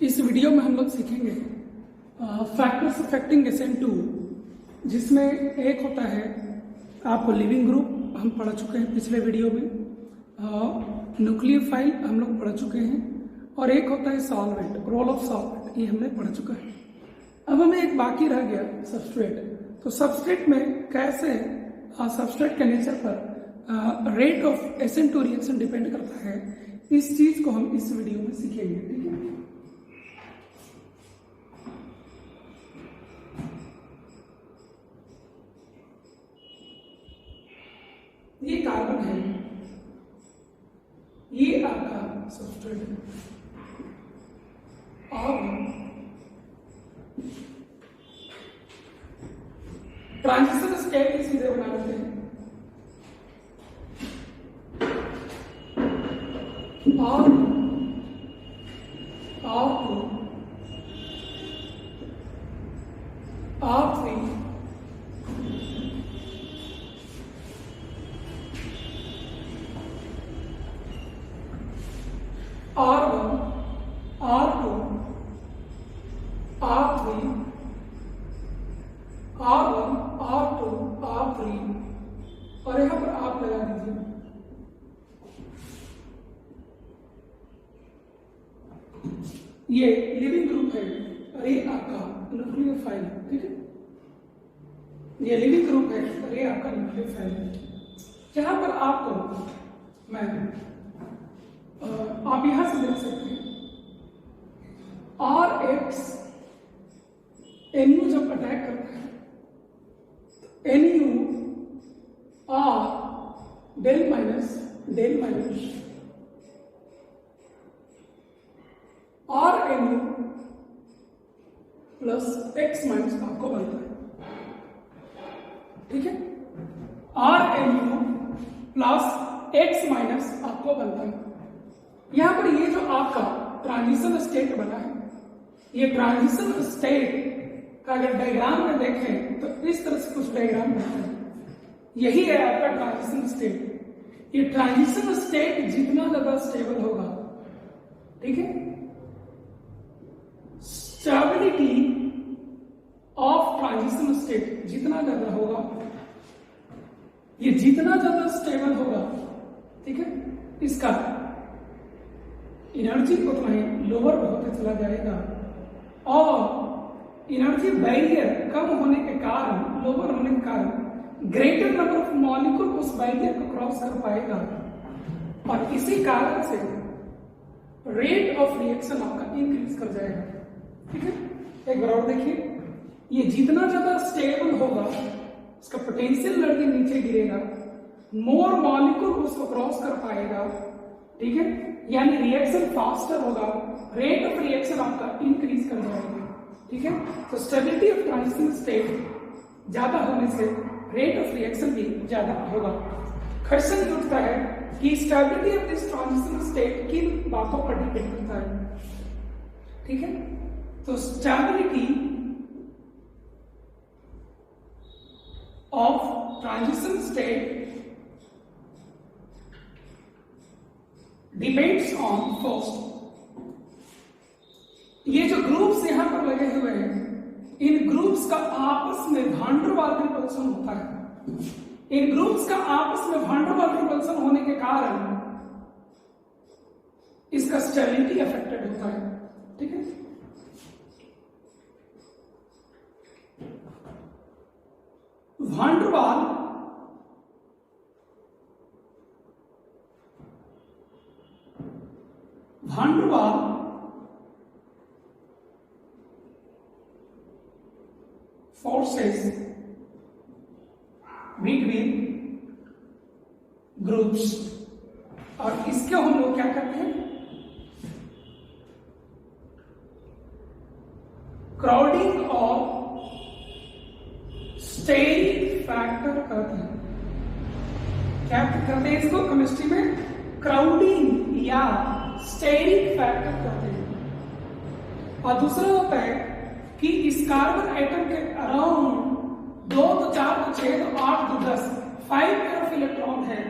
इस वीडियो में हम लोग सीखेंगे फैक्टर्स अफेक्टिंग SN2, जिसमें एक होता है आपको लिविंग ग्रुप, हम पढ़ चुके हैं पिछले वीडियो में, न्यूक्लियोफाइल हम लोग पढ़ चुके हैं, और एक होता है सॉल्वेंट, रोल ऑफ सॉल्वेंट, ये हमने पढ़ चुका है। अब हमें एक बाकी रह गया सबस्ट्रेट। तो सबस्ट्रेट में कैसे सबस्ट्रेट के नेचर पर rate of SN2 reaction depend करता है, इस चीज को हम इस वीडियो में सीखेंगे। ठीक है, ये कार्बन है, ये आपका सबस्ट्रेट है, और ट्रांजिशन स्टेट सीधे बना लेते हैं। और R2 R3 R1 R2 R3 R1 R2 R3, और यहां पर आप लगा दीजिए। ये लिविंग ग्रुप है और ये आपका न्यूक्लियोफाइल है। ठीक है, ये लिविंग ग्रुप है और ये आपका न्यूक्लियोफाइल है। यहां पर आपको मैं आप यहां से देख सकते हैं RH NU जब अटैक करता है तो NU R डेल माइनस और NU प्लस X माइनस आपको बनता है। ठीक है, RNU प्लस X माइनस आपको बनता है। यहां पर ये जो आपका ट्रांजिशन स्टेट बना है, ये ट्रांजिशन स्टेट का अगर डायग्राम में देखें तो इस तरह से कुछ डायग्राम बनता है। यही है आपका ट्रांजिशन स्टेट। ये ट्रांजिशन स्टेट जितना ज्यादा स्टेबल होगा, ठीक है, स्टेबिलिटी ऑफ ट्रांजिशन स्टेट जितना ज्यादा होगा, ये जितना ज्यादा स्टेबल होगा, ठीक है, इसका एनर्जी उतना ही लोअर होते चला जाएगा, और एनर्जी बैरियर कम होने के कारण, लोअर होने के कारण ग्रेटर नंबर ऑफ मॉलिक्यूल उस बैरियर को क्रॉस कर पाएगा, और इसी कारण से रेट ऑफ रिएक्शन आपका इंक्रीज कर जाएगा। ठीक है, एक बार और देखिए, ये जितना ज्यादा स्टेबल होगा इसका पोटेंशियल एनर्जी नीचे गिरेगा, मोर मॉलिक्यूल उसको क्रॉस कर पाएगा। ठीक है, यानी रिएक्शन फास्टर होगा, रेट ऑफ रिएक्शन आपका इंक्रीज कर जाएगा। ठीक है, तो स्टेबिलिटी ऑफ ट्रांजिशन स्टेट ज्यादा होने से रेट ऑफ रिएक्शन भी ज्यादा होगा। क्वेश्चन ये उठता है कि stability of this transition state किन बातों पर डिपेंड करता है। ठीक है, तो stability of transition state depends on first, ये जो ग्रुप्स यहां पर लगे हुए हैं, इन ग्रुप्स का आपस में वैन डर वाल्स रिपल्सन होता है। इन ग्रुप्स का आपस में वैन डर वाल्स रिपल्सन होने के कारण इसका स्टेबिलिटी अफेक्टेड होता है। ठीक है, van der Waals forces between groups, और इसके हम लोग क्या करते हैं, क्राउडिंग और स्टेरिक फैक्टर कहते हैं। क्या कहते हैं इसको केमिस्ट्री में? क्राउडिंग या स्टेरिक फैक्टर कहते हैं। और दूसरा होता है कि इस कार्बन एटम के अराउंड 2 तो 4 तो 6 तो 8 तो 10 5 पेयर ऑफ इलेक्ट्रॉन है।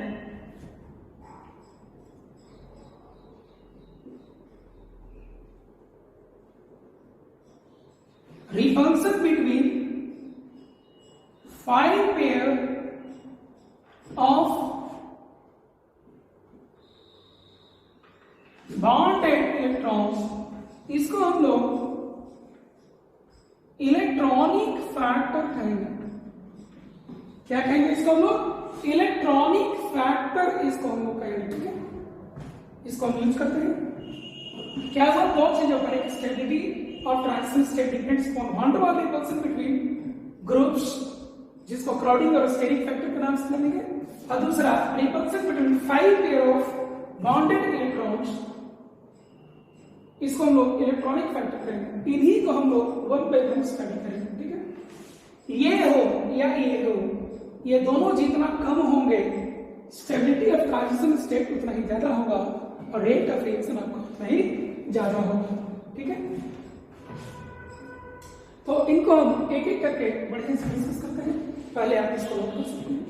repulsion between 5 pair of bonded electrons, इसको हम लोग इलेक्ट्रॉनिक फैक्टर कहेंगे। क्या कहेंगे इसको हम लोग? इलेक्ट्रॉनिक फैक्टर इसको हम लोग कहेंगे। ठीक है, इसको हम यूज करते हैं। क्या सब बहुत चीजों पर एक स्टेबिलिटी और transition state depends upon one two one repulsion between groups, जिसको क्राउडिंग और स्टेरिक फैक्टर के नाम से जानेंगे। और दूसरा repulsion between 5 pair of bonded electrons, इसको हम लोग इलेक्ट्रॉनिक फैक्टर कहेंगे। इन्हीं को हम लोग वन बाय वन स्टडी करेंगे। ठीक है, ये हो या ये हो, ये दोनों जितना कम होंगे स्टेबिलिटी ऑफ ट्रांजिशन स्टेट उतना ही ज्यादा होगा और रेट ऑफ रिएक्शन आपका उतना ही ज्यादा होगा। ठीक है, तो इनको हम एक एक करके बढ़िया से डिस्कस करते हैं। पहले आप इसको नोट कर सकते हैं।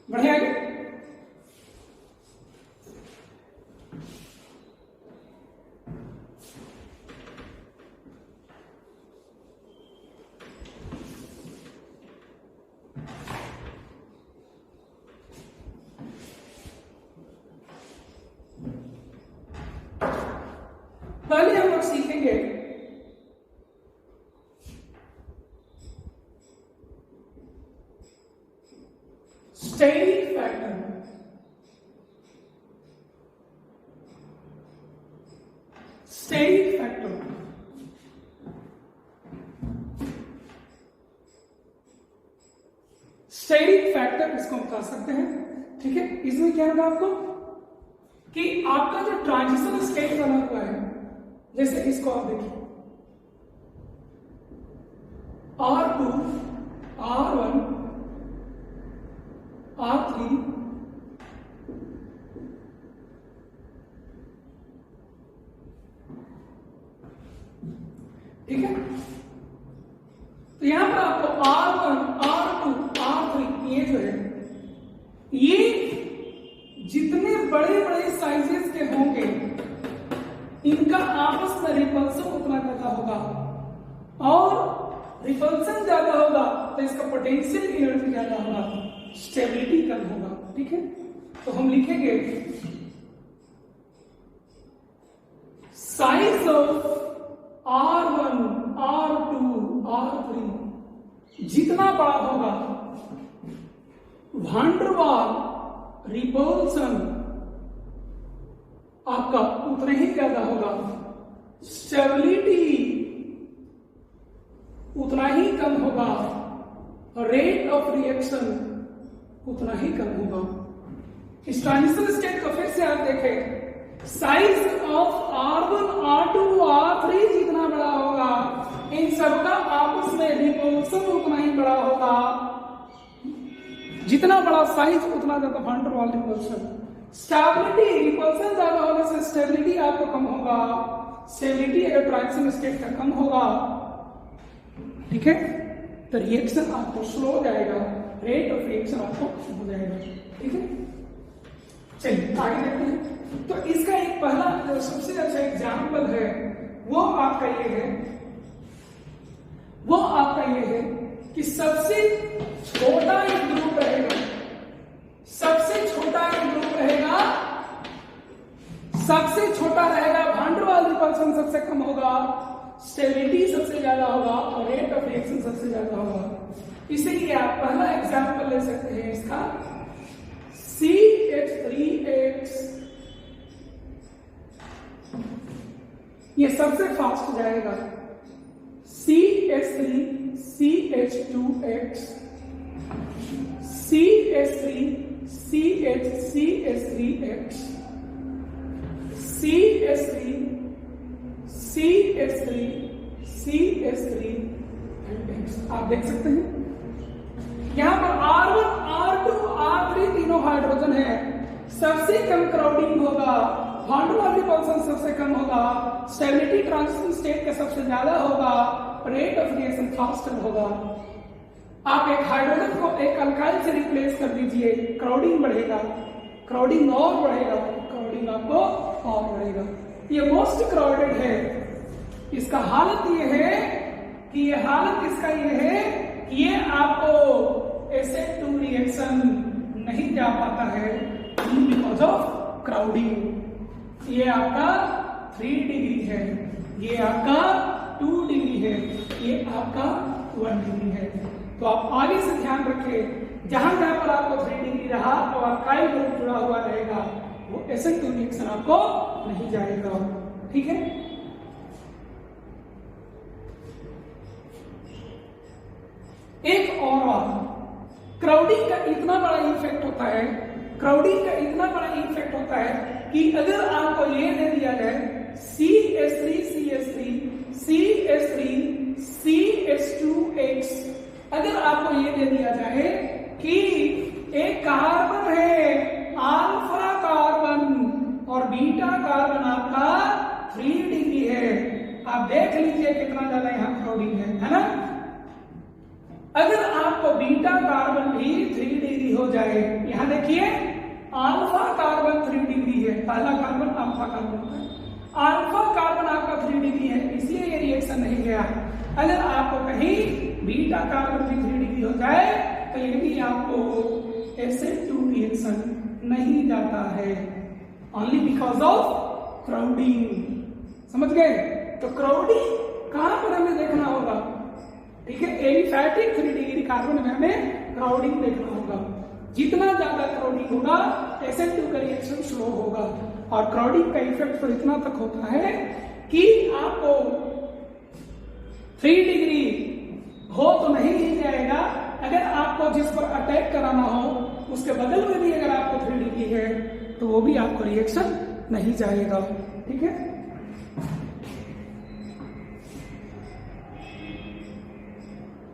बढ़िया है। पहले हम लोग सीखेंगे steric factor. Steric factor steric factor इसको हम कह सकते हैं। ठीक है, इसमें क्या होगा आपको कि आपका जो ट्रांजिशन स्टेट बना हुआ है, जैसे इसको आप देखिए R2, R1, R3, ठीक है। तो यहां पर आपको R1, R2, R3 ये जो है, ये जितने बड़े बड़े साइजेस के होंगे इनका आपस में रिपल्सन उतना ज्यादा होगा, और रिपल्सन ज्यादा होगा तो इसका पोटेंशियल एनर्जी ज्यादा होगा, स्टेबिलिटी कम होगा। ठीक है, तो हम लिखेंगे size of R1, R2, R3 जितना बड़ा होगा वैन डर वाल रिपल्सन आपका उतना ही ज्यादा होगा, स्टेबिलिटी उतना ही कम होगा, रेट ऑफ रिएक्शन उतना ही कम होगा। इस ट्रांजिशन स्टेट को फिर से आप देखें, size of R1, R2, R3 जितना बड़ा होगा इन सबका आपस में रिपल्सन उतना ही बड़ा होगा। जितना बड़ा साइज उतना ज्यादा वैन डर वाल रिपल्सन। स्टेबिलिटी, रिपल्सन ज्यादा होने से स्टेबिलिटी आपको कम होगा, स्टेबिलिटी अगर ट्रांजिशन स्टेट का कम होगा, ठीक है, तो रिएक्शन आपको स्लो हो जाएगा, रेट ऑफ रिएक्शन आपको हो जाएगा। ठीक है, चलिए आगे देखते हैं। तो इसका एक पहला जो सबसे अच्छा एग्जाम्पल है वो आपका ये है कि सबसे छोटा एक ग्रुप रहेगा, सबसे छोटा रहेगा, वैन डर वाल रिपल्सन सबसे कम होगा, स्टेबिलिटी सबसे ज्यादा होगा और रेट ऑफ रिएक्शन सबसे ज्यादा होगा। इसीलिए आप पहला एग्जांपल ले सकते हैं इसका CH3X, ये सबसे फास्ट जाएगा। CH3, CH2X, CH3, CH3X, CH3, CH3, CH3X। आप देख सकते हैं यहां पर R1, R2, R3 तीनों हाइड्रोजन है, सबसे कम क्राउडिंग होगा, वैन डर वाल रिपल्सन सबसे कम होगा, स्टेबिलिटी ट्रांजिशन स्टेट का सबसे ज्यादा होगा, रेट ऑफ रिएक्शन फास्टर होगा। आप एक हाइड्रोजन को एक अल्काइल से रिप्लेस कर दीजिए, क्राउडिंग बढ़ेगा, क्राउडिंग और बढ़ेगा, क्राउडिंग आपको और बढ़ेगा। ये मोस्ट क्राउडेड है इसका हालत ये है कि ये हालत इसका ये है कि ये आपको SN2 रिएक्शन नहीं जा पाता है बिकॉज ऑफ क्राउडिंग। ये आपका 3 डिग्री है, ये आपका 2 डिग्री है, ये आपका 1 डिग्री है। तो आप आगे से ध्यान रखें, जहां जहां पर आपको 3 डिग्री रहा और अल्काइल ग्रुप जुड़ा हुआ रहेगा वो SN2 रिएक्शन आपको नहीं जाएगा। ठीक है, एक और बात, क्राउडिंग का इतना बड़ा इफेक्ट होता है, क्राउडिंग का इतना बड़ा इफेक्ट होता है कि अगर आपको ये दे दिया जाए CH3 CH3 CH3 CH2X, अगर आपको ये दे दिया जाए कि एक कार्बन है अल्फा कार्बन और बीटा कार्बन आपका 3 डिग्री है, आप देख लीजिए कितना ज्यादा यहाँ क्राउडिंग है ना। अगर आपको बीटा कार्बन भी 3 डिग्री हो जाए, यहां देखिए अल्फा कार्बन 3 डिग्री है, पहला कार्बन अल्फा कार्बन होता है, अल्फा कार्बन आपका 3 डिग्री है, इसलिए ये रिएक्शन नहीं गया। अगर आपको कहीं बीटा कार्बन भी 3 डिग्री हो जाए तो ये भी आपको SN2 रिएक्शन नहीं जाता है, ओनली बिकॉज ऑफ क्राउडिंग। समझ गए? तो क्राउडिंग कहां पर हमें देखना होगा? ठीक है, एलिफैटिक 3 डिग्री कार्बन में हमें क्राउडिंग देखना होगा। जितना ज्यादा क्राउडिंग होगा SN2 का रिएक्शन स्लो होगा, और क्राउडिंग का इफेक्ट तो इतना तक होता है कि आपको 3 डिग्री हो तो नहीं मिल जाएगा, अगर आपको जिस पर अटैक कराना हो उसके बगल में भी अगर आपको 3 डिग्री है तो वो भी आपको रिएक्शन नहीं जाएगा। ठीक है,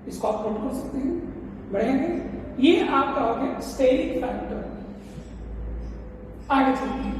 इसको आप नोट कर सकते हैं, बढ़ेंगे। ये आपका हो गया स्टेरिक फैक्टर। आगे चलते हैं,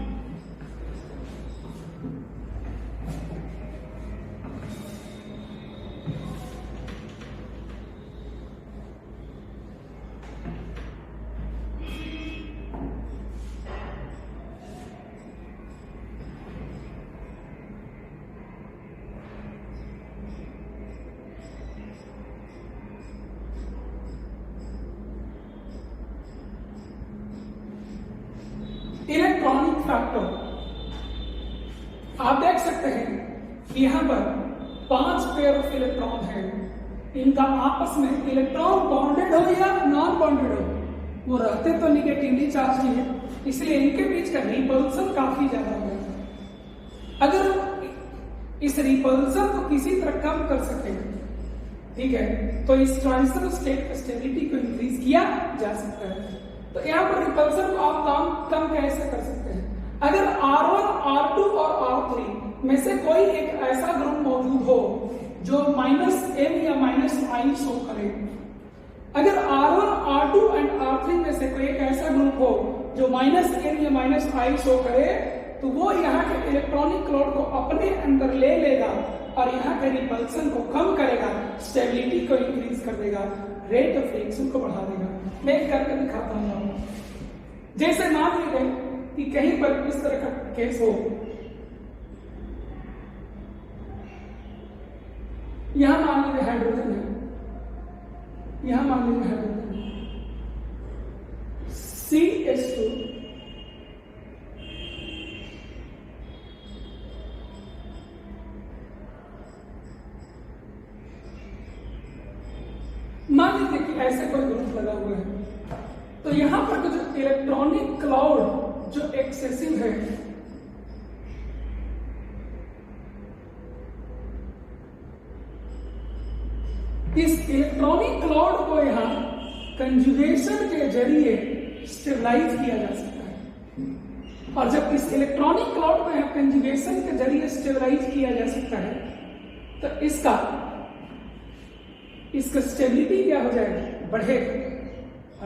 इलेक्ट्रॉनिक फैक्टर। आप देख सकते हैं कि यहां पर 5 पेयर ऑफ इलेक्ट्रॉन है, इनका आपस में इलेक्ट्रॉन बॉन्डेड हो या नॉन बॉन्डेड हो, वो रहते तो निगेटिवली चार्ज ही है, इसलिए इनके बीच का रिपल्सन काफी ज्यादा हो जाता है। अगर इस रिपल्सन को किसी तरह कम कर सके, ठीक है, तो इस ट्रांजिशन स्टेट स्टेबिलिटी को इंक्रीज किया जा सकता है। तो यहाँ पर रिपल्सन को आप कम कैसे कर सकते हैं? अगर R1, R2 और R3 में से कोई एक ऐसा ग्रुप मौजूद हो जो -M या -I शो करे, अगर R1, R2 एंड R3 में से कोई एक ऐसा ग्रुप हो जो -M या -I शो करे, तो वो यहाँ के इलेक्ट्रॉनिक क्लाउड को अपने अंदर ले लेगा और यहाँ के रिपल्सन को कम करेगा, स्टेबिलिटी को इंक्रीज कर देगा, रेट ऑफ रिएक्शन को बढ़ा देगा। मैं करके दिखाता हूँ। जैसे मान लीजिए कि कहीं पर इस तरह का केस हो, यहां मान लीजिए हाइड्रोजन है, यहां मान लीजिए हाइड्रोजन CH2 मान लीजिए कि ऐसे कोई ग्रुप लगा हुआ है, तो यहां पर जो इलेक्ट्रॉनिक क्लाउड जो एक्सेसिव है, इस इलेक्ट्रॉनिक क्लाउड को यहां कंजुगेशन के जरिए स्टेबलाइज किया जा सकता है। और जब इस इलेक्ट्रॉनिक क्लाउड को यहां कंजुगेशन के जरिए स्टेबलाइज किया जा सकता है, तो इसका स्टेबिलिटी क्या हो जाएगा? बढ़ेगा,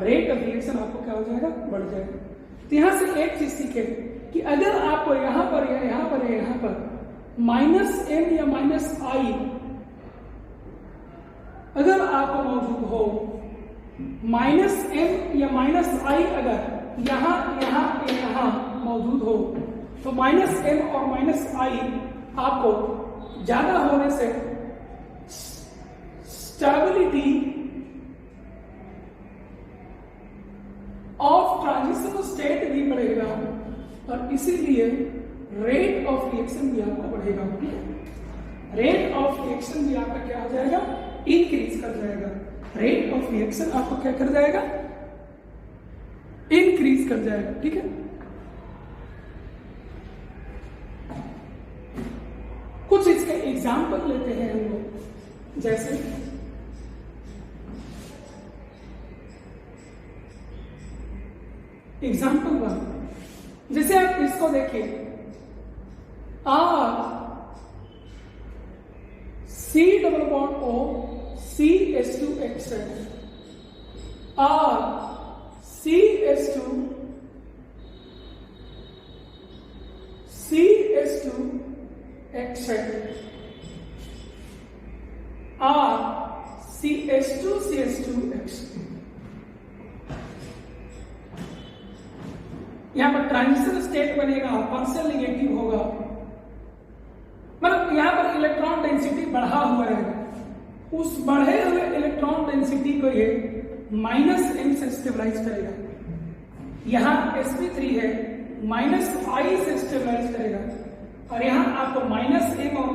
रेट ऑफ रिएक्शन आपको क्या हो जाएगा? बढ़ जाएगा। तो यहां से एक चीज सीखे कि अगर आपको यहां पर या यहां पर या यहां पर -M या -I अगर आपको मौजूद हो, -M या -I अगर यहां मौजूद हो, तो -M और -I आपको ज्यादा होने से स्टेबिलिटी ऑफ ट्रांजिशन स्टेट भी बढ़ेगा और इसीलिए रेट ऑफ रिएक्शन भी आपका बढ़ेगा। ठीक है, रेट ऑफ रिएक्शन भी आपका क्या हो जाएगा, इंक्रीज कर जाएगा। रेट ऑफ रिएक्शन आपको क्या कर जाएगा, इंक्रीज कर जाएगा। ठीक है, कुछ इसके एग्जाम्पल लेते हैं हम लोग, जैसे एग्जाम्पल 1, जैसे आप इसको देखिए, C double bond O CH2 R CH2 R CH2 यहां पर ट्रांजिशन स्टेट बनेगा, पार्शियल नेगेटिव होगा, मतलब यहां पर इलेक्ट्रॉन डेंसिटी बढ़ा हुआ है। उस बढ़े हुए इलेक्ट्रॉन डेंसिटी को ये -m से स्टेबलाइज करेगा। यहां sp3 है, -i से स्टेबलाइज करेगा, और यहां आपको -m और -i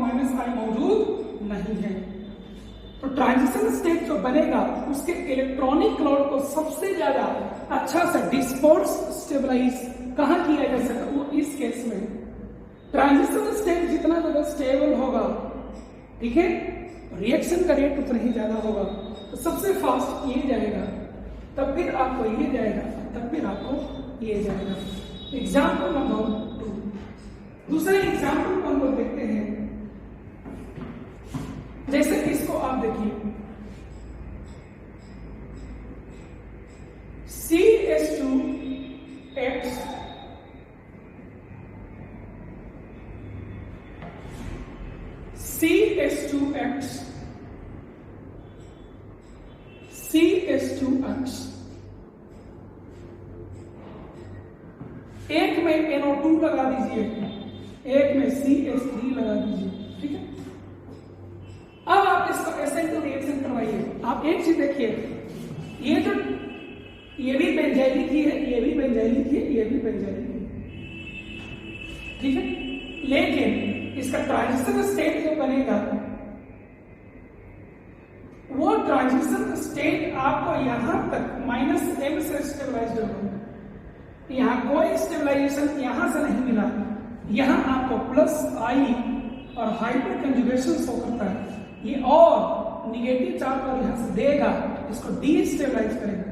मौजूद नहीं है। तो ट्रांजिशन स्टेट जो बनेगा उसके इलेक्ट्रॉनिक लोड को सबसे ज्यादा अच्छा से डिस्पर्स स्टेबलाइज कहां किया जा सकता, वो इस केस में ट्रांजिशन स्टेट जितना ज्यादा स्टेबल होगा, ठीक है, रिएक्शन का रेट उतना ही ज्यादा होगा। तो सबसे फास्ट ये जाएगा, तब फिर आपको ये जाएगा, तब फिर आपको ये जाएगा। एग्जाम्पल नंबर 2, दूसरे एग्जाम्पल को हम लोग देखते हैं। जैसे इसको आप देखिए, CH2X CH2X CH2X, एक में NO2 लगा दीजिए, एक में CH3 लगा दीजिए। ठीक है, अब आप इसको SN2 रिएक्शन करवाइए। आप एक चीज देखिए, ये जो ये भी बेंजाइलिक ही है, ये भी बेंजाइलिक है, ये भी बेंजाइलिक है। ठीक है, लेकिन इसका ट्रांजिशन स्टेट जो बनेगा वो ट्रांजिशन स्टेट आपको यहां तक -m से स्टेबलाइज होगा। यहां कोई स्टेबलाइजेशन यहां से नहीं मिला, यहां आपको +i और हाइपर कंजुगेशन शो करता है, ये और निगेटिव चार्ज और यहां से देगा, इसको डीस्टेबलाइज करेगा।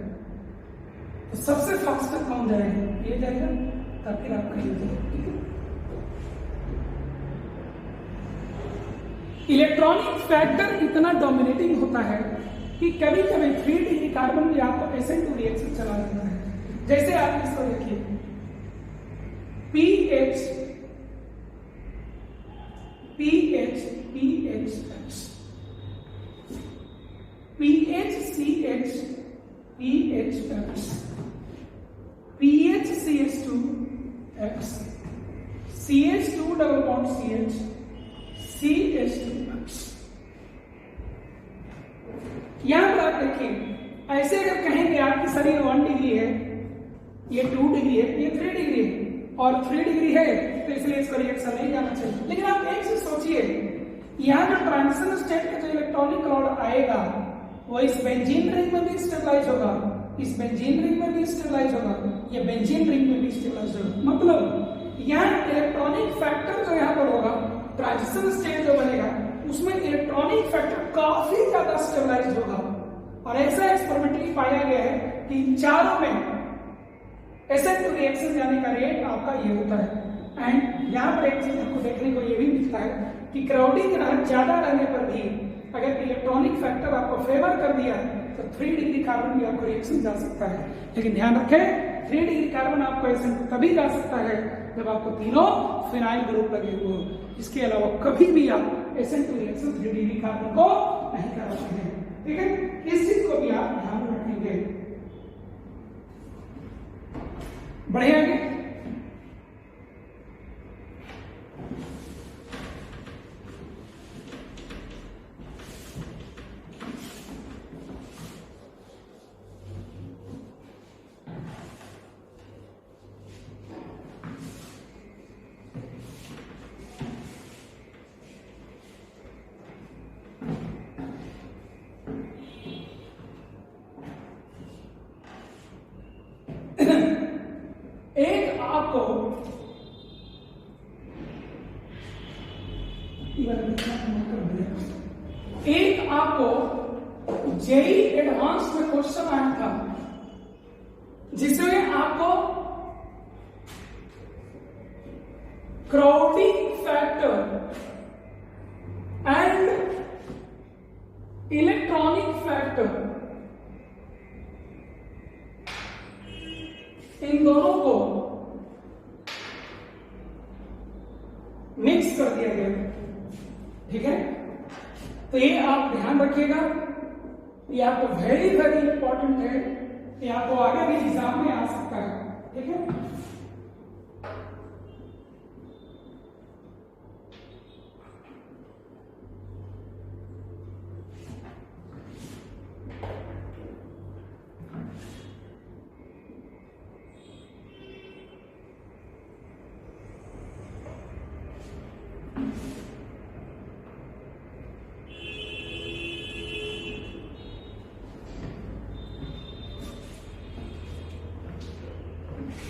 तो सबसे फास्टर कौन जाएगा, ये जाएगा, तब फिर आपका ये जाएगा। इलेक्ट्रॉनिक फैक्टर इतना डोमिनेटिंग होता है कि कभी कभी 3 डिग्री कार्बन भी आपको SN2 रिएक्शन चला देता है। जैसे आप इसको देखिए, PHCH PHCH2X CH2 double bond CH CH2X। यहां पर आप देखिए, ऐसे अगर कहेंगे आपकी शरीर 1 डिग्री है, ये 2 डिग्री है, ये 3 डिग्री है, और 3 डिग्री है तो इसलिए इसको रिएक्शन नहीं जाना चाहिए। लेकिन आप एक चीज सोचिए, यहां जो ट्रांजिशन स्टेट का जो इलेक्ट्रॉनिक लोड आएगा वो इस बेंजीन रिंग में भी स्टेबलाइज होगा, इस बेंजीन रिंग में भी स्टेबलाइज होगा, ये बेंजीन रिंग में भी स्टेबलाइज होगा। मतलब यहाँ इलेक्ट्रॉनिक फैक्टर जो यहाँ पर होगा, ट्रांजिशन स्टेट जो बनेगा उसमें इलेक्ट्रॉनिक फैक्टर काफी ज्यादा स्टेबलाइज होगा। और ऐसा एक्सपेरिमेंटली पाया गया है कि इन चारों में SN2 रिएक्शन जाने का रेट आपका ये होता है। एंड यहाँ पर एक चीज आपको देखने को ये भी मिलता है कि क्राउडिंग ज्यादा रहने पर भी अगर इलेक्ट्रॉनिक फैक्टर आपको फेवर कर दिया तो 3 डिग्री कार्बन भी आपको रिएक्शन जा सकता है। लेकिन ध्यान रखें, 3 डिग्री कार्बन आपको SN2 तभी जा सकता है जब आपको तीनों फिनाइल ग्रुप लगे हुए हो। इसके अलावा कभी भी आप SN2 रिएक्शन 3 डिग्री कार्बन को नहीं कराते हैं। ठीक है, इस चीज को भी आप ध्यान में रखेंगे। बढ़े आगे, एक आपको जेई एडवांस में क्वेश्चन आया था जिसमें आपको crowding factor and electronic factor in दोनों को मिक्स कर दिया गया। ठीक है, तो ये आप ध्यान रखिएगा, ये आपको वेरी वेरी इंपॉर्टेंट है, ये आपको आगे भी एग्जाम में आ सकता है। ठीक है,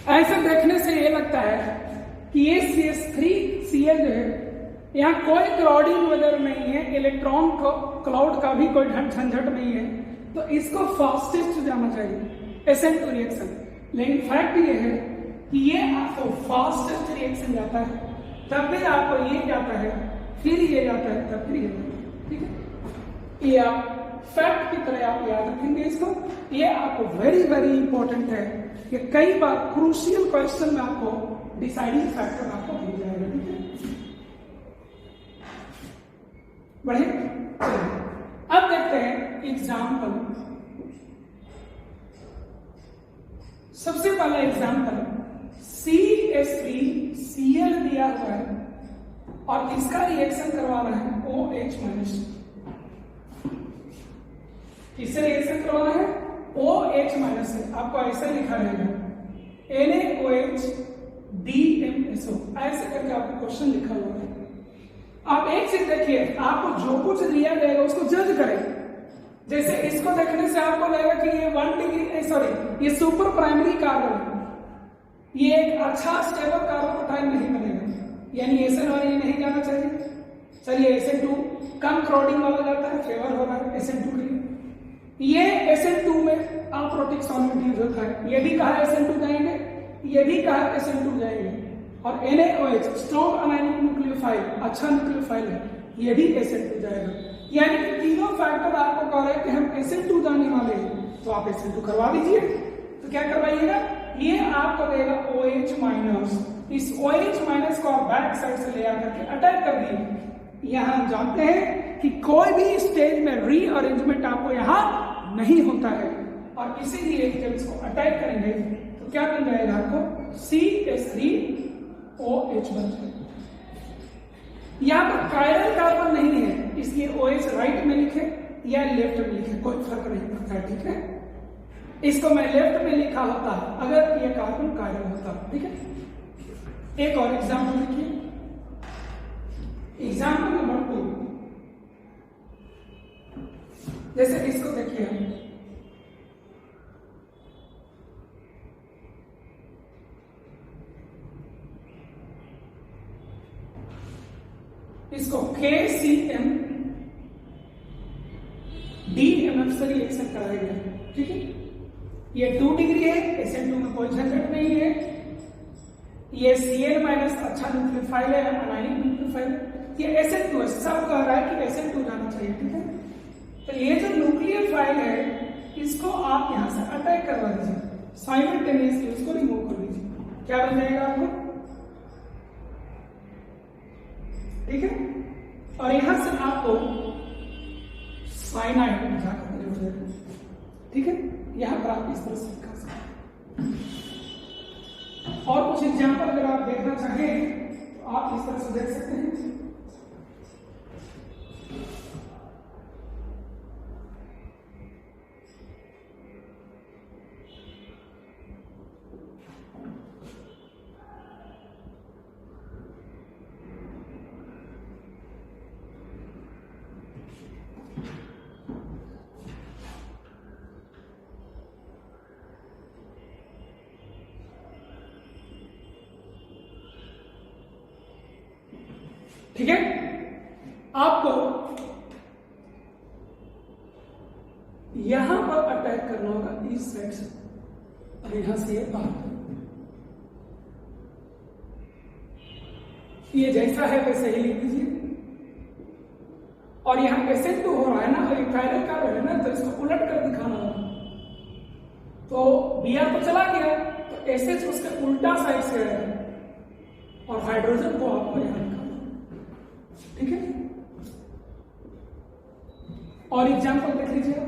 ऐसे देखने से ये लगता है कि ये CH3Cl जो है यहाँ कोई क्राउडिंग वगैरह नहीं है, इलेक्ट्रॉन क्लाउड का भी कोई झंझट नहीं है, तो इसको फास्टेस्ट जाना चाहिए SN2 रिएक्शन। लेकिन फैक्ट ये है कि ये आपको फास्टेस्ट रिएक्शन जाता है, तब फिर आपको ये जाता है, फिर ये जाता है, तब फिर ये जाता है। ठीक है, ये आप फैक्ट की तरह आप याद रखेंगे इसको। ये आपको वेरी वेरी इंपॉर्टेंट है कि कई बार क्रूशियल क्वेश्चन में आपको डिसाइडिंग फैक्टर आपको मिल जाएगा। ठीक है, बढ़े। अब देखते हैं एग्जाम्पल। सबसे पहला एग्जाम्पल CH3Cl दिया हुआ है और इसका रिएक्शन करवाना है OH-। किससे रिएक्शन करवाना है? OH- से। आपको ऐसा लिखा रहेगा NaOH DMSO, ऐसे करके आपको क्वेश्चन लिखा हुआ है। आप एक चीज देखिए, आपको जो कुछ दिया जाएगा उसको जज करें। जैसे इसको देखने से आपको लगेगा कि ये 1 डिग्री सॉरी ये सुपर प्राइमरी कार्बन है, ये एक अच्छा स्टेबल कार्बोटाइप नहीं बनेगा, यानी SN1 ये नहीं जाना चाहिए। चलिए SN2 कम क्राउडिंग वाला जाता है, फेवर हो रहा है SN2 के लिए। ये SN2 में अप्रोटिक सॉल्वेंट यूज होता है, ये भी कहा SN2 जाएंगे, ये भी कहा SN2 जाएंगे। और NaOH स्ट्रॉन्ग अनायनिक न्यूक्लियोफाइल, अच्छा न्यूक्लियोफाइल है, ये भी SN2 जाएगा। यानी कि तीनों फैक्टर आपको कह रहे हैं कि हम SN2 जाने वाले हैं, तो आप SN2 करवा दीजिए। तो क्या करवाइएगा, ये आपको देगा OH-। इस OH- को आप बैक साइड से ले आकर के अटैक कर दिए। यहां हम जानते हैं कि कोई भी स्टेज में रीअरेंजमेंट आपको यहां नहीं होता है, और इसीलिए जब इसको अटैक करेंगे तो क्या बन जाएगा आपको CH3OH बन जाएगा। यहां पर कायरल कार्बन नहीं है, इसलिए OH राइट में लिखे या लेफ्ट में लिखे कोई फर्क नहीं पड़ता है। ठीक है, इसको मैं लेफ्ट में लिखा होता अगर ये कार्बन कायरल होता। ठीक है, एक और एग्जाम्पल लिखिए, एग्जाम्पल नंबर 2। जैसे इसको देखिए, इसको KCm DMF से रिएक्शन कराएगा। ठीक है, ये 2 डिग्री है, SN2 में कोई झंझट नहीं है, ये Cl- अच्छा न्यूक्लियोफाइल है, अनायनिक न्यूक्लियोफाइल। ये SN2 है, सब कह रहा है कि SN2 जाना चाहिए। ठीक है, तो ये जो न्यूक्लियोफाइल है इसको आप यहां से अटैक करवा दीजिए, साइमल्टेनियसली उसको रिमूव कर दीजिए। क्या बन जाएगा आपको? ठीक है, और यहां से आपको साइनाइड जाकर। ठीक है, यहां पर आप इस तरह से लिखा सकते हैं। और कुछ एग्जाम्पल अगर आप देखना चाहें तो आप इस तरह से देख सकते हैं। ठीक है, आपको यहां पर अटैक करना होगा इस साइड से, और यहां से ये बाहर। ये जैसा है वैसे ही लिख दीजिए। और यहां एसेट हो रहा है ना, और कायरल कार्बन है ना, तो इसको उलट कर दिखाना होगा। तो Br तो चला गया, तो एसएच उसके उल्टा साइड से रहेगा, और हाइड्रोजन को आपको यहां निकालना। ठीक है, और एग्जाम्पल देख लीजिए।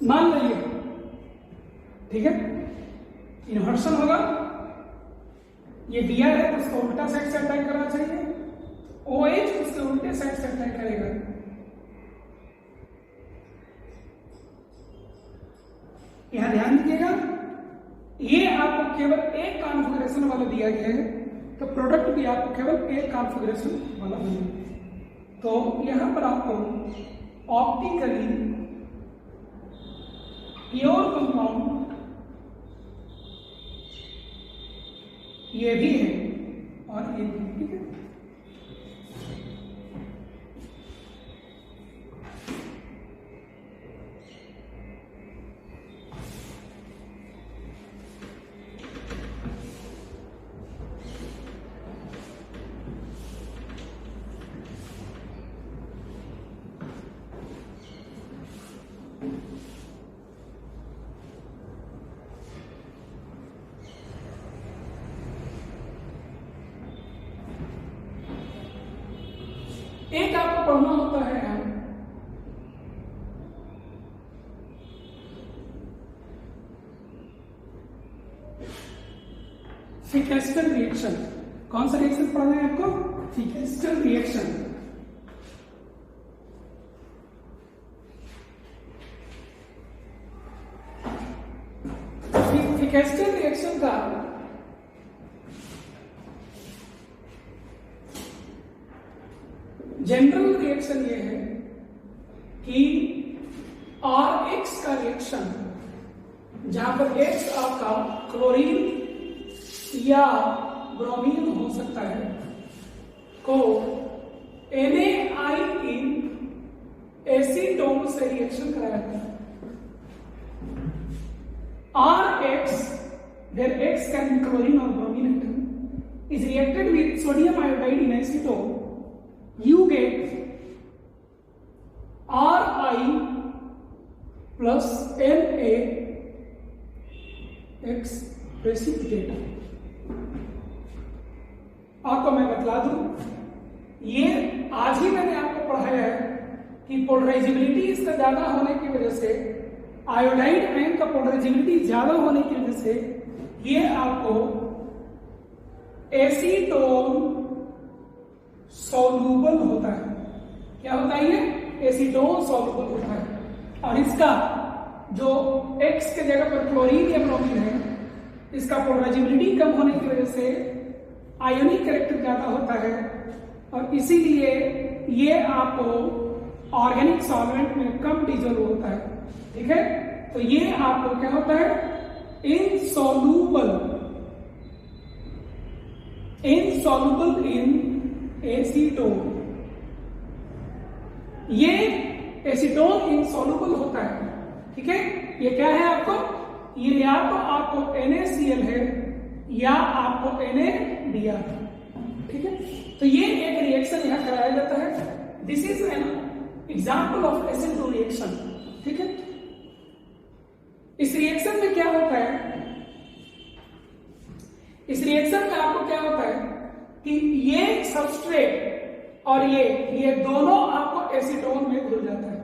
मान लीजिए, ठीक है, इन्वर्सन होगा, ये Br है तो उसको उल्टा साइड से अटैक करना चाहिए, OH उसके उल्टे साइड से अटैक करेगा। यहां ध्यान दीजिएगा, ये आपको केवल एक कॉन्फ़िगरेशन वाला दिया गया है, तो प्रोडक्ट भी आपको केवल एक कॉन्फ़िगरेशन वाला मिलेगा। तो यहां पर आपको ऑप्टिकली प्योर कंपाउंड ये भी है और ये भी, ठीक है। एक आपको पढ़ना होता है यार, फिकेस्टल रिएक्शन। कौन सा रिएक्शन पढ़ना है आपको? फिकेस्टल रिएक्शन। फिकेस्टल रिएक्शन का जनरल रिएक्शन ये है कि Rx का रिएक्शन, जहां पर X आपका क्लोरीन या ब्रोमीन हो सकता है, को NaI इन एसीटोन से रिएक्शन कराया जाता है। Rx, where X can be chlorine or bromine atom, is reacted with sodium iodide in acetone. You get Ri plus NaX precipitate। आपको मैं बतला दूं, ये आज ही मैंने आपको पढ़ाया है कि पोलराइजेबिलिटी इसका ज्यादा होने की वजह से, आयोडाइड आयन का पोलराइजेबिलिटी ज्यादा होने की वजह से ये आपको एसीटोन सॉल्यूबल होता है। क्या होता है ये? एसीटोन सॉल्यूबल होता है। और इसका जो X के जगह पर क्लोरीन या ब्रोमीन है, इसका पोलराइजेबिलिटी कम होने की वजह से आयनिक कैरेक्टर ज्यादा होता है, और इसीलिए ये आपको ऑर्गेनिक सॉल्वेंट में कम डिजोल्व होता है। ठीक है, तो ये आपको क्या होता है? इनसॉल्यूबल इन एसीटोन। ये एसीटोन इनसॉल्यूबल होता है। ठीक है, ये क्या है आपको? ये या तो आपको NaCl है या आपको NaBr। ठीक है, तो ये एक रिएक्शन यहां कराया जाता है। This is an example of acid reaction. ठीक है, इस रिएक्शन में क्या होता है? इस रिएक्शन में आपको क्या होता है कि ये सबस्ट्रेट और ये दोनों आपको एसीटोन में घुल जाता है।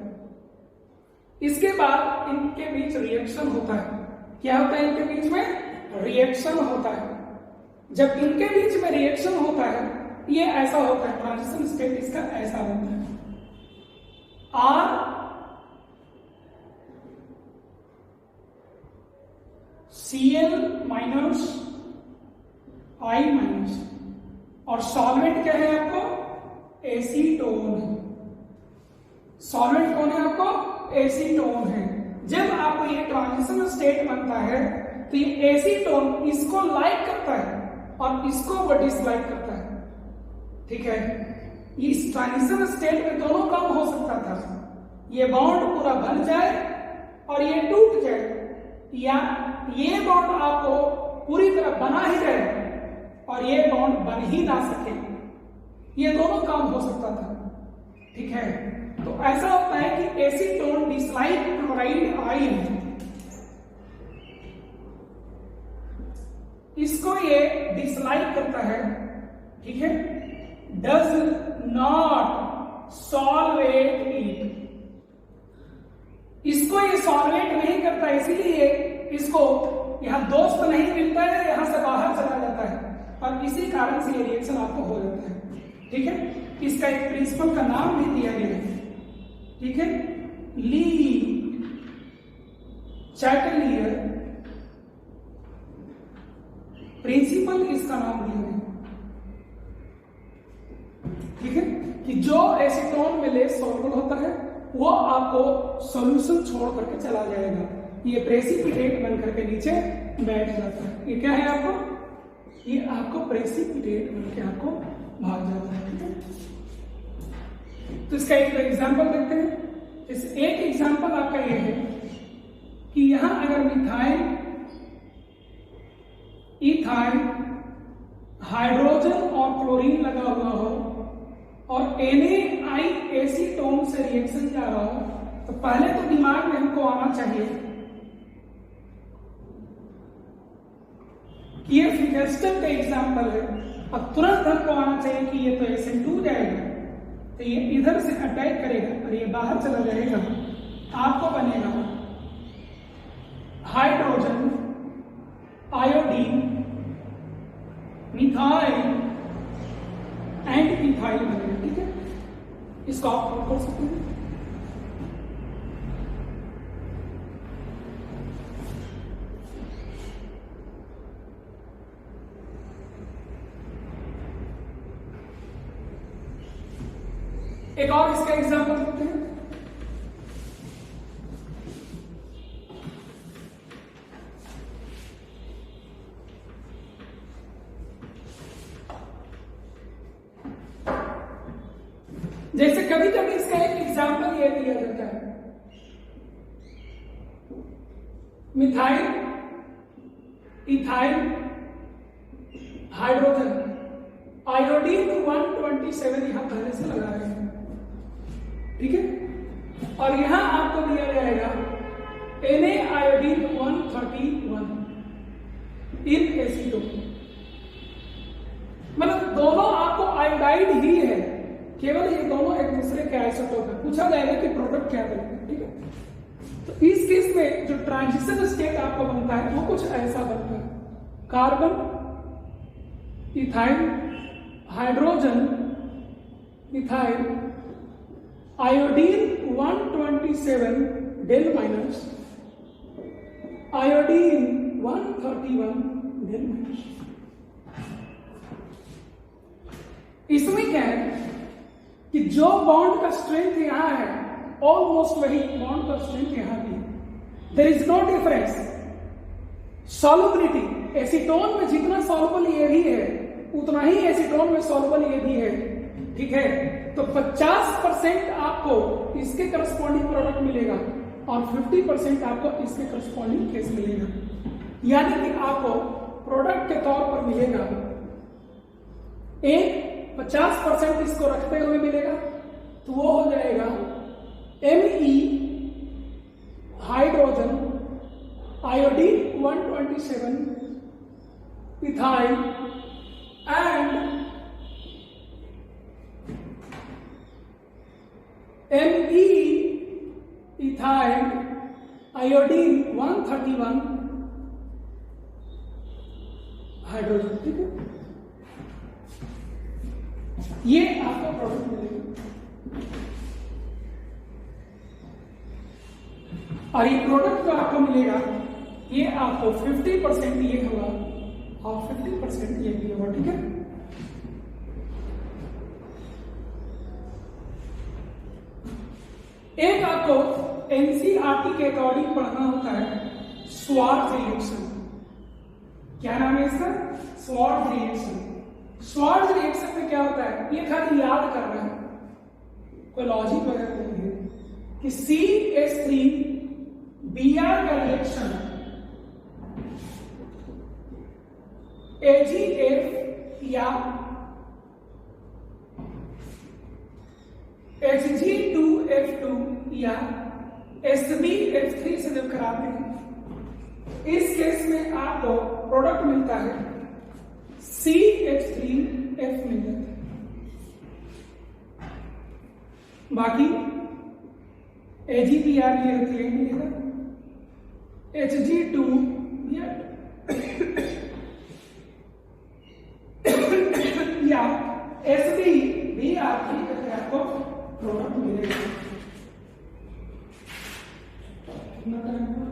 इसके बाद इनके बीच रिएक्शन होता है। क्या होता है इनके बीच में? रिएक्शन होता है। जब इनके बीच में रिएक्शन होता है, ये ऐसा होता है, ट्रांजिशन स्टेट इसका ऐसा होता है। RCl- I- और सॉल्वेंट क्या है आपको? एसीटोन। सॉल्वेंट कौन है आपको? एसीटोन है। जब आपको ये ट्रांजिशन स्टेट बनता है तो ये एसीटोन इसको लाइक करता है और इसको वो डिसलाइक करता है। ठीक है, इस ट्रांजिशन स्टेट में दोनों काम हो सकता था, ये बॉन्ड पूरा बन जाए और ये टूट जाए, या ये बॉन्ड आपको पूरी तरह बना ही रहे और ये बॉन्ड बन ही ना सके। ये दोनों काम हो सकता था। ठीक है, तो ऐसा होता है कि एसीटोन डिसलाइक क्लोराइड आयन, इसको ये डिसलाइक करता है। ठीक है, डज नॉट सॉल्वेट इट, इसको ये सॉल्वेट नहीं करता, इसीलिए इसको यहां दोस्त नहीं मिलता है, यहां से बाहर चला जाता है और इसी कारण से ये रिएक्शन आपको हो जाता है। ठीक है, इसका एक प्रिंसिपल का नाम भी दिया गया है। ठीक है, ली चैटलियर प्रिंसिपल इसका नाम दिया गया। ठीक है, कि जो एसीटोन में लेस सॉल्युबल होता है वो आपको सॉल्यूशन छोड़ करके चला जाएगा, ये प्रेसिपिटेट बन करके नीचे बैठ जाता है। ये क्या है आपको? ये आपको प्रेसिपिटेट बन के आपको भाग जाता है। ठीक है, तो इसका एक एग्जांपल देखते हैं। इस एक एग्जांपल आपका ये है कि यहां अगर मिथाइल, इथाइल, हाइड्रोजन और क्लोरीन लगा हुआ हो और NaI एसीटोन से रिएक्शन जा रहा हो, तो पहले तो दिमाग में हमको आना चाहिए कि ये फिगस्टन का एग्जांपल है, अब तुरंत हमको आना चाहिए कि ये तो SN2 जाएगा, तो ये इधर से अटैक करेगा और ये बाहर चला जाएगा, आपको बनेगा hydrogen, iodine, methyl and ethyl बनेगा। ठीक है, इसको आप नोट कर सकते हैं। एक और इसका एग्जांपल देखते हैं। जैसे कभी कभी इसका एक एग्जांपल ये दिया जाता है, मिथाइल, इथाइल, हाइड्रोजन, आयोडीन 127 यहां पहले से लगा रहे हैं। ठीक है, और यहां आपको दिया जाएगा Na-iodine 131 इन एसीटोन, मतलब दोनों आपको आयोडाइड ही है, केवल ये दोनों एक दूसरे के आइसोटोप है। पूछा जाएगा कि प्रोडक्ट क्या बनेगा। ठीक है, तो इस केस में जो ट्रांजिशन स्टेट आपको बनता है वो कुछ ऐसा बनता है, carbon, ethyl, hydrogen, methyl, iodine 127 del minus, iodine 131 del minus. इसमें क्या है कि जो बॉन्ड का स्ट्रेंथ यहां है ऑलमोस्ट वही बॉन्ड का स्ट्रेंथ यहां भी है, there is no difference. Solubility, acetone में जितना सॉल्युबल ये भी है उतना ही एसीटोन में सॉल्युबल ये भी है। ठीक है, तो 50% आपको इसके करस्पॉन्डिंग प्रोडक्ट मिलेगा और 50% आपको इसके करस्पॉन्डिंग केस मिलेगा, यानी कि आपको प्रोडक्ट के तौर पर मिलेगा एक 50% इसको रखते हुए मिलेगा, तो वो हो जाएगा Me hydrogen, iodine 127, ethyl and Me ethyl, iodine 131 hydrogen. ठीक है, ये आपका प्रोडक्ट मिलेगा और ये प्रोडक्ट जो आपको मिलेगा ये आपको 50% ये होगा और 50% ये भी होगा। ठीक है, एक आपको एनसीईआरटी के अकॉर्डिंग पढ़ना होता है स्वार्थ रिएक्शन। क्या नाम है इसका? स्वार्थ रिएक्शन। स्वार्थ रिएक्शन में क्या होता है, ये खाली याद करना है, कोई लॉजिक वगैरह नहीं है कि CH3 Br का रिएक्शन AgF या Hg2F2 या SbF3 से जब कराते हैं, इस केस में आपको प्रोडक्ट मिलता है CH3F मिल जाता है। बाकी AgBr ये रखिए मिलेगा, Hg2 या SbBr3 करके आपको प्रोडक्ट मिलेगा। कितना टाइम हुआ?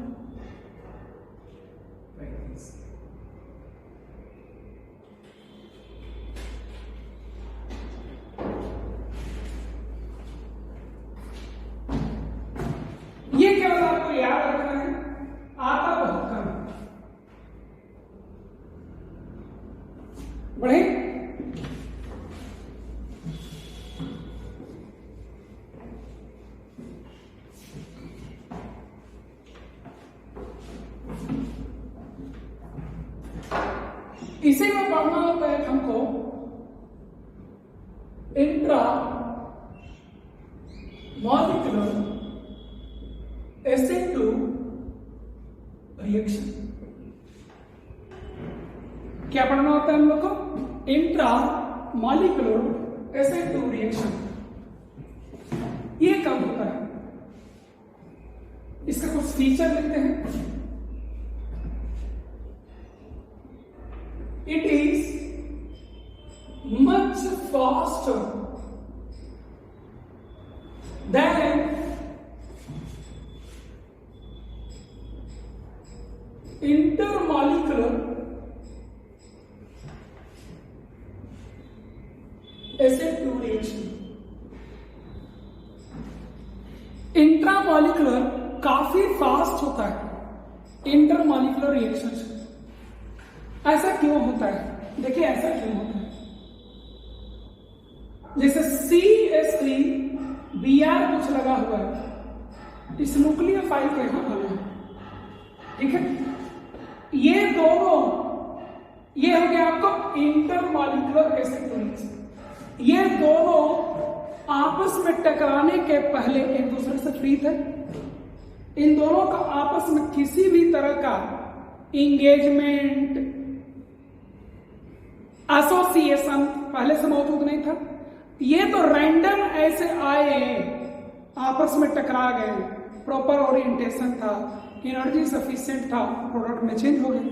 ये केवल आपको याद रखना है, आता बहुत कम। बढ़े इसी में पढ़ना होता है हमको इंट्रा मॉलिक्यूलर SN2 रिएक्शन। क्या पढ़ना होता है हम लोग को? Intra molecular SN2 reaction. ये कब होता है, इसका कुछ फीचर लिखते हैं। It is much faster than intermolecular SN2 reaction। Intramolecular काफी फास्ट होता है इंटरमॉलिक्यूलर रिएक्शन से। ऐसा क्यों होता है? देखिए ऐसा क्यों होता है, जैसे CH3 Br कुछ लगा हुआ है, इस न्यूक्लियोफाइल के यहां बना है, ठीक है। ये दोनों, ये हो गया आपको इंटरमॉलिक्यूलर एसिड। ये दोनों आपस में टकराने के पहले एक दूसरे से फ्री थे। इन दोनों का आपस में किसी भी तरह का इंगेजमेंट, एसोसिएशन पहले से मौजूद नहीं था। ये तो रैंडम ऐसे आए, आपस में टकरा गए, प्रॉपर ओरिएंटेशन था, एनर्जी सफिशिएंट था, प्रोडक्ट में चेंज हो गए।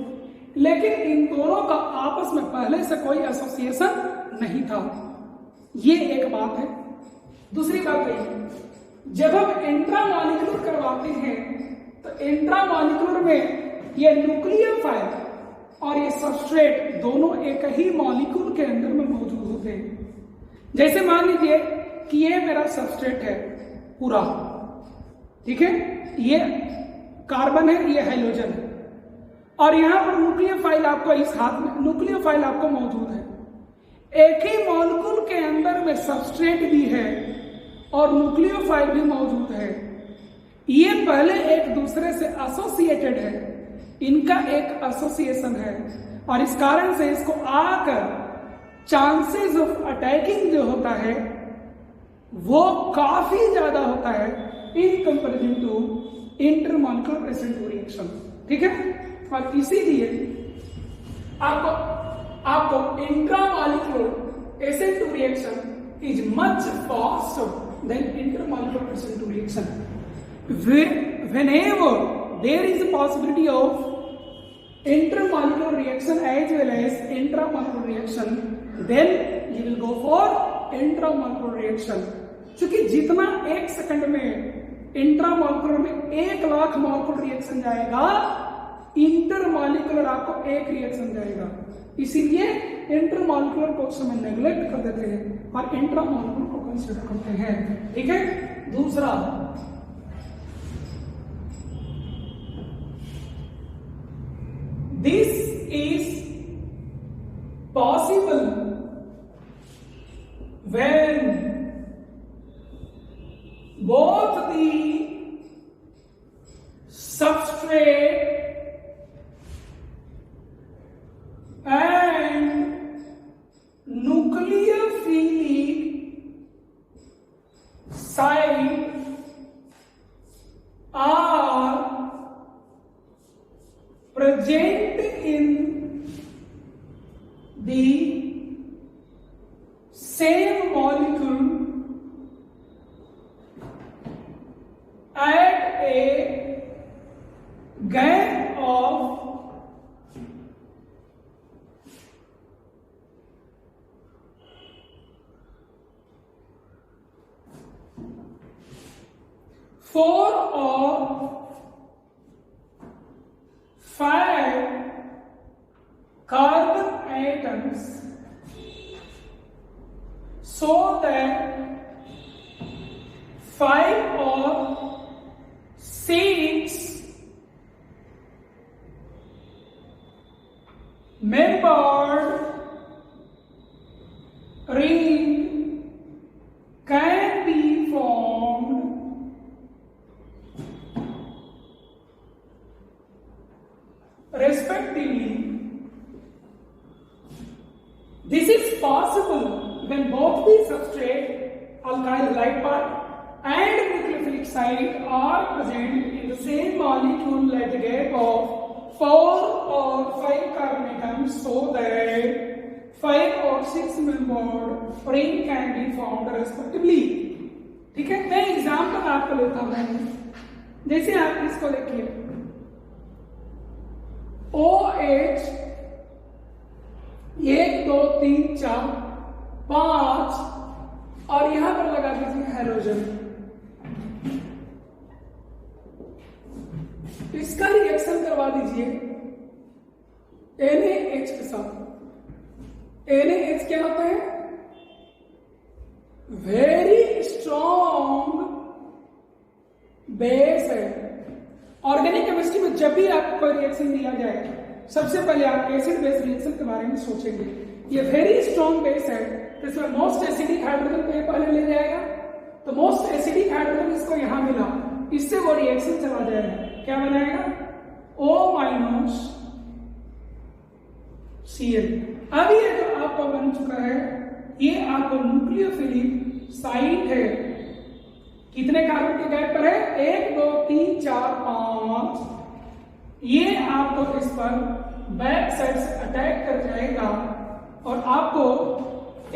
लेकिन इन दोनों का आपस में पहले से कोई एसोसिएशन नहीं था। ये एक बात है। दूसरी बात है, जब हम इंट्रामॉलिक्यूलर करवाते हैं तो इंट्रामॉलिक्यूलर में ये न्यूक्लियोफाइल और ये सबस्ट्रेट दोनों एक ही मॉलिक्यूल के अंदर में मौजूद होते हैं। जैसे मान लीजिए कि ये मेरा सबस्ट्रेट है पूरा, ठीक है, ये कार्बन है, ये हाइड्रोजन है, और यहां पर न्यूक्लियोफाइल आपको इस हाथ में न्यूक्लियोफाइल आपको मौजूद है। एक ही मॉलिक्यूल के अंदर में सबस्ट्रेट भी है और न्यूक्लियोफाइल भी मौजूद है। ये पहले एक दूसरे से एसोसिएटेड है, इनका एक एसोसिएशन है, और इस कारण से इसको आकर चांसेस ऑफ अटैकिंग जो होता है वो काफी ज्यादा होता है in comparison to intermolecular SN2 reaction, ठीक है। और इसीलिए आपको intramolecular SN2 reaction is much faster than intermolecular SN2 reaction. Whenever there is a possibility of intermolecular reaction as well as intramolecular reaction, then you will go for intramolecular reaction। क्योंकि जितना एक second में intramolecular में 1,00,000 molecular reaction जाएगा, intermolecular आपको एक reaction जाएगा। इसीलिए इंटरमॉलिक्यूलर को उस समय नेग्लेक्ट कर देते हैं और इंट्रामॉलिक्यूलर को कंसीडर करते हैं, ठीक है। दूसरा, this is possible when both the substrate and nucleophilic site are present in the same molecule at a gap of 4 or 5 carbon atoms, so that 5 or 6 membered ring can be formed respectively. This is possible when both the substrate, alkyl halide part, and nucleophilic site are present in the same molecule at the gap of 4 or 5 carbon atoms, so that 5 or 6 membered ring can be formed respectively. ठीक है, मैं example आपको लेता हूं। जैसे आप इसको देखिए, OH 1 2 3 4 5 और यहां पर लगा दीजिए हाइड्रोजन। इसका रिएक्शन करवा दीजिए NaH के साथ। NaH क्या होता है? वेरी स्ट्रॉन्ग बेस है। ऑर्गेनिक केमिस्ट्री में जब भी आपको कोई रिएक्शन दिया जाए, सबसे पहले आप एसिड बेस रिएक्शन के बारे में सोचेंगे। ये वेरी स्ट्रॉन्ग बेस है, तो इसमें मोस्ट एसिडिक हाइड्रोजन को ये पहले ले जाएगा, तो मोस्ट एसिडिक हाइड्रोजन इसको यहां मिला, इससे वो रिएक्शन चला जाएगा, क्या बनाएगा? O - Cl। अब ये जो आपको बन चुका है, ये आपको न्यूक्लियोफिलिक साइट है। कितने कार्बन के गैप पर है? 1 2 3 4 5। ये आपको इस पर बैक साइड से अटैक कर जाएगा और आपको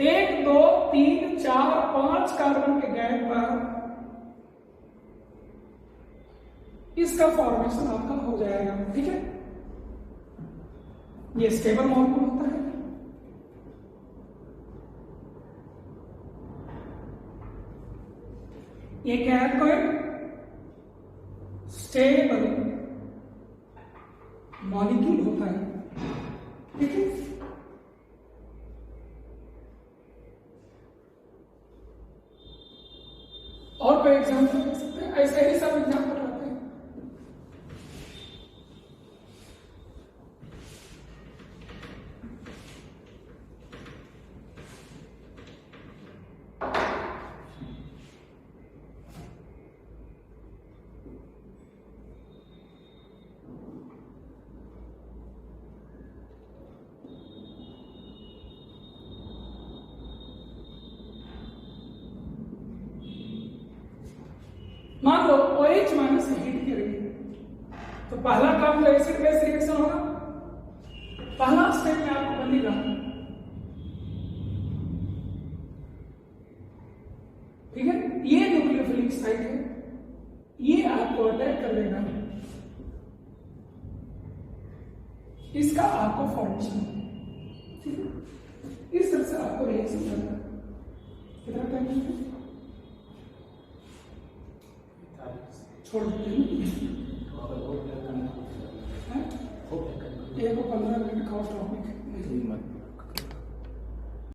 1 2 3 4 5 कार्बन के गैप पर इसका फॉर्मेशन आपका हो जाएगा। ठीक है, ये स्टेबल मॉलिक्यूल होता है। ये क्या है? कोई स्टेबल मॉलिक्यूल होता है। ठीक है, और कोई एग्जाम्पल दे सकते हैं? ऐसे ही सब एग्जाम्पल रहते हैं। मान लो OH माइनस हीट करेंगे, तो पहला काम तो एसिड बेस रिएक्शन होगा। पहला स्टेप में आपको बनेगा, ठीक है, ये न्यूक्लियोफिलिक साइट है, ये आपको अटैक कर देगा, इसका आपको फॉर्मेशन, ठीक है, इस तरह से आपको रिएक्शन करना है। कितना टाइम है? छोड़ देते हैं, 15 मिनट का टॉपिक।